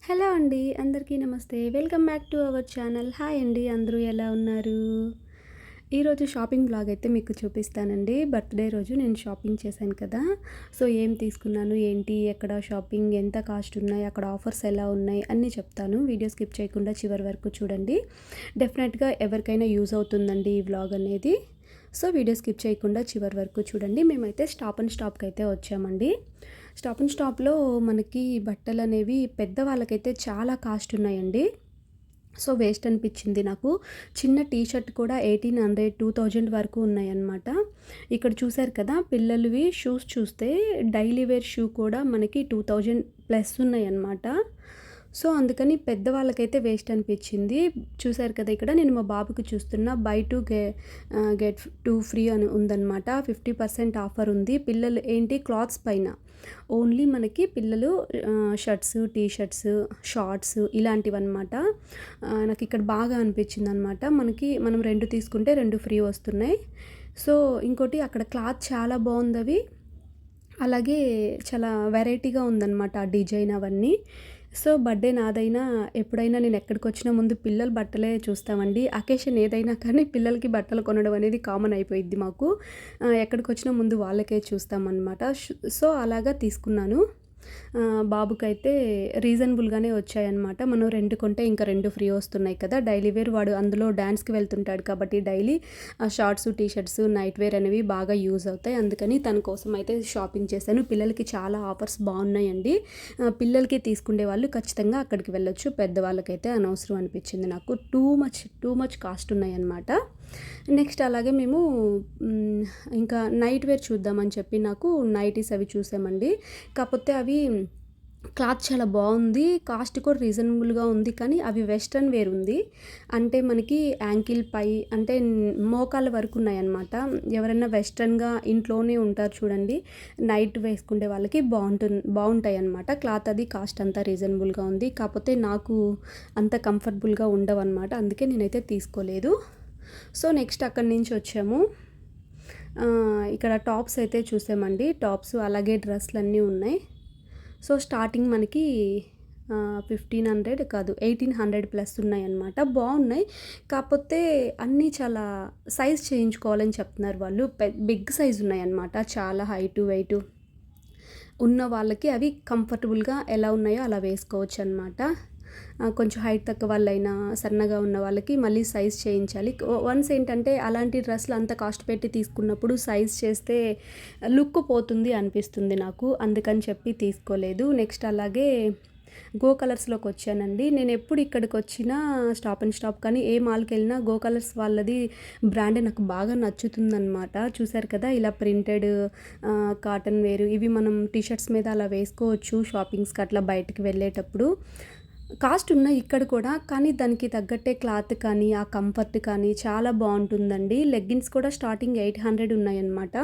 Hello అండి. అందరికీ నమస్తే. Welcome back to our channel. Hi అండి. అందరూ ఎలా ఉన్నారు? ఈరోజు షాపింగ్ వ్లాగ్ అయితే మీకు చూపిస్తానండి. బర్త్‌డే రోజు నేను షాపింగ్ చేశాను కదా! సో, ఏం తీసుకున్నాను, ఏంటి, ఎక్కడ షాపింగ్, ఎంత కాస్ట్ ఉన్నాయి, అక్కడ ఆఫర్స్ ఎలా ఉన్నాయి అన్నీ చెప్తాను. వీడియో స్కిప్ చేయకుండా చివరి వరకు చూడండి. డెఫినెట్‌గా ఎవరికైనా యూజ్ అవుతుందండి ఈ వ్లాగ్ అనేది. సో, వీడియో స్కిప్ చేయకుండా చివరి వరకు చూడండి. మేమైతే స్టాప్ అండ్ స్టాప్‌కైతే వచ్చామండి. స్టాప్ అండ్ స్టాప్‌లో మనకి బట్టలనేవి పెద్దవాళ్ళకైతే చాలా కాస్ట్ ఉన్నాయండి. సో, వేస్ట్ అనిపించింది నాకు. చిన్న టీ షర్ట్ కూడా 1800, 2000 వరకు ఉన్నాయన్నమాట. ఇక్కడ చూసారు కదా! పిల్లలవి షూస్ చూస్తే డైలీ వేర్ షూ కూడా మనకి 2000 ప్లస్ ఉన్నాయన్నమాట. సో, అందుకని పెద్దవాళ్ళకైతే వేస్ట్ అనిపించింది. చూసారు కదా! ఇక్కడ నేను మా బాబుకి చూస్తున్న బై 2 గెట్ 2 ఫ్రీ అని ఉందన్నమాట. 50% ఆఫర్ ఉంది. పిల్లలు ఏంటి క్లాత్స్ పైన ఓన్లీ మనకి పిల్లలు షర్ట్స్, టీ షర్ట్స్, షార్ట్స్ ఇలాంటివన్నమాట. నాకు ఇక్కడ బాగా అనిపించిందనమాట. మనం 2 తీసుకుంటే 2 ఫ్రీ వస్తున్నాయి. సో, ఇంకోటి అక్కడ క్లాత్ చాలా బాగుందవి. అలాగే చాలా వెరైటీగా ఉందన్నమాట ఆ డిజైన్ అవన్నీ. సో, బర్త్‌డే నాదైనా ఎప్పుడైనా నేను ఎక్కడికొచ్చినా ముందు పిల్లల బట్టలే చూస్తామండి. అకేషన్ ఏదైనా కానీ పిల్లలకి బట్టలు కొనడం అనేది కామన్ అయిపోయిద్ది మాకు. ఎక్కడికొచ్చినా ముందు వాళ్ళకే చూస్తామన్నమాట. సో, అలాగా తీసుకున్నాను. బాబుకైతే రీజనబుల్‌గానే వచ్చాయన్నమాట. మనం 2 కొంటే ఇంకా 2 ఫ్రీ వస్తున్నాయి కదా! డైలీ వేర్ వాడు అందులో డాన్స్‌కి వెళ్తుంటాడు కాబట్టి daily shorts, T shirts, night wear అనేవి బాగా యూజ్ అవుతాయి. అందుకని తన కోసం అయితే షాపింగ్ చేశాను. పిల్లలకి చాలా ఆఫర్స్ బాగున్నాయండి. పిల్లలకి తీసుకునే వాళ్ళు ఖచ్చితంగా అక్కడికి వెళ్ళొచ్చు. పెద్దవాళ్ళకైతే అనవసరం అనిపించింది నాకు. టూ మచ్ కాస్ట్ ఉన్నాయన్నమాట. నెక్స్ట్ అలాగే మేము ఇంకా నైట్ వేర్ చూద్దామని చెప్పి నాకు నైటీస్ అవి చూసామండి. కాకపోతే అవి క్లాత్ చాలా బాగుంది. కాస్ట్ కూడా రీజనబుల్‌గా ఉంది. కానీ అవి వెస్ట్రన్ వేర్ ఉంది. అంటే మనకి యాంకిల్ పై అంటే మోకాళ్ళ వరకు ఉన్నాయన్నమాట. ఎవరైనా వెస్ట్రన్‌గా ఇంట్లోనే ఉంటారు చూడండి. నైట్ వేసుకునే వాళ్ళకి బాగుంటాయన్నమాట. క్లాత్ అది కాస్ట్ అంతా రీజనబుల్‌గా ఉంది. కాకపోతే నాకు అంత కంఫర్టబుల్‌గా ఉండవన్నమాట. అందుకే నేనైతే తీసుకోలేదు. సో, నెక్స్ట్ అక్కడి నుంచి వచ్చాము. ఇక్కడ టాప్స్ అయితే చూసామండి. టాప్స్ అలాగే డ్రెస్‌లన్నీ ఉన్నాయి. సో, స్టార్టింగ్ మనకి 1500 కాదు 1800 ప్లస్ ఉన్నాయన్నమాట. బాగున్నాయి. కాకపోతే అన్నీ చాలా సైజ్ చేయించుకోవాలని చెప్తున్నారు వాళ్ళు. బిగ్ సైజ్ ఉన్నాయన్నమాట. చాలా హైటు, వెయిటు ఉన్న వాళ్ళకి అవి కంఫర్టబుల్‌గా ఎలా ఉన్నాయో అలా వేసుకోవచ్చు అనమాట. కొంచెం హైట్ తక్కువ వాళ్ళైనా, సన్నగా ఉన్న వాళ్ళకి మళ్ళీ సైజ్ చేయించాలి. వన్స్ ఏంటంటే అలాంటి డ్రెస్సులు అంత కాస్ట్ పెట్టి తీసుకున్నప్పుడు సైజ్ చేస్తే లుక్ పోతుంది అనిపిస్తుంది నాకు. అందుకని చెప్పి తీసుకోలేదు. నెక్స్ట్ అలాగే గో కలర్స్‌లోకి వచ్చానండి. నేను ఎప్పుడు ఇక్కడికి వచ్చినా స్టాప్ అండ్ స్టాప్ కానీ ఏ మాల్‌కి వెళ్ళినా గో కలర్స్ వాళ్ళది బ్రాండ్ నాకు బాగా నచ్చుతుందనమాట. చూసారు కదా! ఇలా ప్రింటెడ్ కాటన్ వేర్ ఇవి మనం టీ షర్ట్స్ మీద అలా వేసుకోవచ్చు షాపింగ్స్‌కి అట్లా బయటికి వెళ్ళేటప్పుడు. కాస్ట్ ఉన్నాయి ఇక్కడ కూడా. కానీ దానికి తగ్గట్టే క్లాత్ కానీ, ఆ కంఫర్ట్ కానీ చాలా బాగుంటుందండి. లెగ్గిన్స్ కూడా స్టార్టింగ్ 800 ఉన్నాయన్నమాట.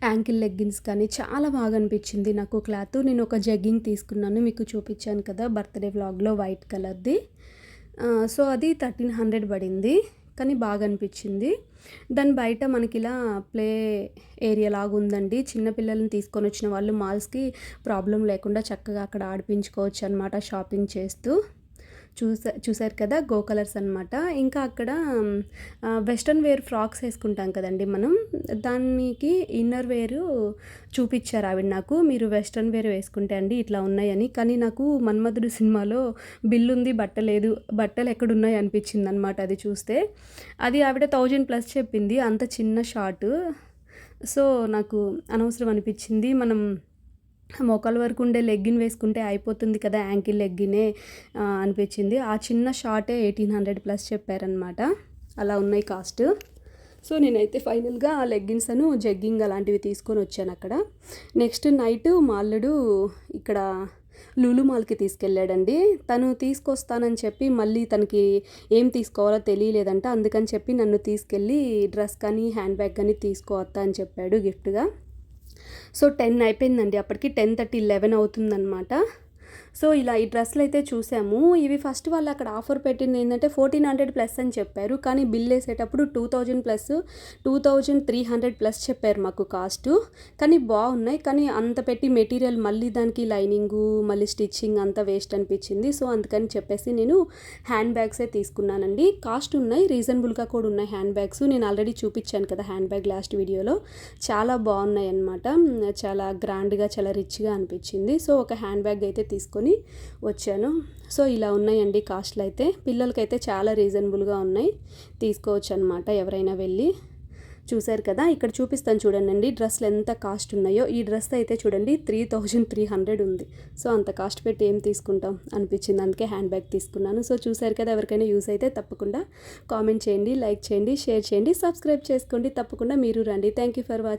యాంకిల్ లెగ్గిన్స్ కానీ చాలా బాగా అనిపించింది నాకు క్లాత్. నేను ఒక జగ్గింగ్ తీసుకున్నాను. మీకు చూపించాను కదా బర్త్‌డే వ్లాగ్‌లో వైట్ కలర్‌ది. సో, అది 1300 పడింది. కానీ బాగా అనిపించింది. దాని బయట మనకిలా ప్లే ఏరియా లాగా ఉందండి. చిన్న పిల్లల్ని తీసుకొని వచ్చిన వాళ్ళు మాల్స్‌కి ప్రాబ్లమ్ లేకుండా చక్కగా అక్కడ ఆడిపించుకోవచ్చు అనమాట షాపింగ్ చేస్తూ. చూసారు కదా! గో కలర్స్ అనమాట. ఇంకా అక్కడ వెస్ట్రన్ వేర్ ఫ్రాక్స్ వేసుకుంటాం కదండీ మనం. దానికి ఇన్నర్ వేరు చూపిచ్చారు ఆవిడ నాకు. మీరు వెస్ట్రన్ వేర్ వేసుకుంటే అండి ఇట్లా ఉన్నాయని. కానీ నాకు 'మన్మధుడు' సినిమాలో బిల్లుంది బట్ట లేదు. బట్టలు ఎక్కడున్నాయి అనిపించిందనమాట అది చూస్తే. అది ఆవిడ 1000 ప్లస్ చెప్పింది. అంత చిన్న షార్టు. సో, నాకు అనవసరం అనిపించింది. మనం మోకాళ్ళ వరకు ఉండే లెగ్గిన్ వేసుకుంటే అయిపోతుంది కదా! యాంకిల్ లెగ్గినే అనిపించింది. ఆ చిన్న షార్టే 1800 ప్లస్ చెప్పారనమాట. అలా ఉన్నాయి కాస్ట్. సో, నేనైతే ఫైనల్‌గా లెగ్గిన్స్ జగ్గింగ్ అలాంటివి తీసుకొని వచ్చాను అక్కడ. నెక్స్ట్ నైట్ మా అల్లుడు ఇక్కడ లులు మాల్‌కి తీసుకెళ్ళాడండి. తను తీసుకొస్తానని చెప్పి మళ్ళీ తనకి ఏం తీసుకోవాలో తెలియలేదంట. అందుకని చెప్పి నన్ను తీసుకెళ్ళి డ్రెస్ కానీ, హ్యాండ్ బ్యాగ్ కానీ తీసుకో అత్త అని చెప్పాడు గిఫ్ట్‌గా. సో, 10 అయిపోయిందండి. అప్పటికి 10:30, 11 అవుతుందన్నమాట. సో ఇలా ఈ డ్రెస్సులైతే చూసాము. ఇవి ఫస్ట్ వాళ్ళు అక్కడ ఆఫర్ పెట్టింది ఏంటంటే 1400 ప్లస్ అని చెప్పారు. కానీ బిల్ ఏసేటప్పుడు 2000 ప్లస్ 2300 ప్లస్ చెప్పారు మాకు కాస్టు. కానీ బాగున్నాయి. కానీ అంత పెట్టి మెటీరియల్ మళ్ళీ దానికి లైనింగు మళ్ళీ స్టిచ్చింగ్ అంతా వేస్ట్ అనిపించింది. సో అందుకని చెప్పేసి నేను హ్యాండ్ బ్యాగ్సే తీసుకున్నానండి. కాస్ట్ ఉన్నాయి, రీజనబుల్గా కూడా ఉన్నాయి హ్యాండ్ బ్యాగ్స్. నేను ఆల్రెడీ చూపించాను కదా హ్యాండ్ బ్యాగ్ లాస్ట్ వీడియోలో. చాలా బాగున్నాయి అన్నమాట. చాలా గ్రాండ్గా చాలా రిచ్గా అనిపించింది. సో ఒక హ్యాండ్ బ్యాగ్ అయితే తీసుకొని వచ్చాను. సో ఇలా ఉన్నాయండి కాస్ట్లు అయితే. పిల్లలకైతే చాలా రీజనబుల్గా ఉన్నాయి, తీసుకోవచ్చు అనమాట ఎవరైనా వెళ్ళి. చూసారు కదా, ఇక్కడ చూపిస్తాను చూడండి డ్రెస్సులు ఎంత కాస్ట్ ఉన్నాయో. ఈ డ్రెస్ అయితే చూడండి 3300 ఉంది. సో అంత కాస్ట్ పెట్టి ఏం తీసుకుంటాం అనిపించింది, అందుకే హ్యాండ్ బ్యాగ్ తీసుకున్నాను. సో చూసారు కదా, ఎవరికైనా యూస్ అయితే తప్పకుండా కామెంట్ చేయండి, లైక్ చేయండి, షేర్ చేయండి, సబ్స్క్రైబ్ చేసుకోండి. తప్పకుండా మీరు రండి. Thank you for watching.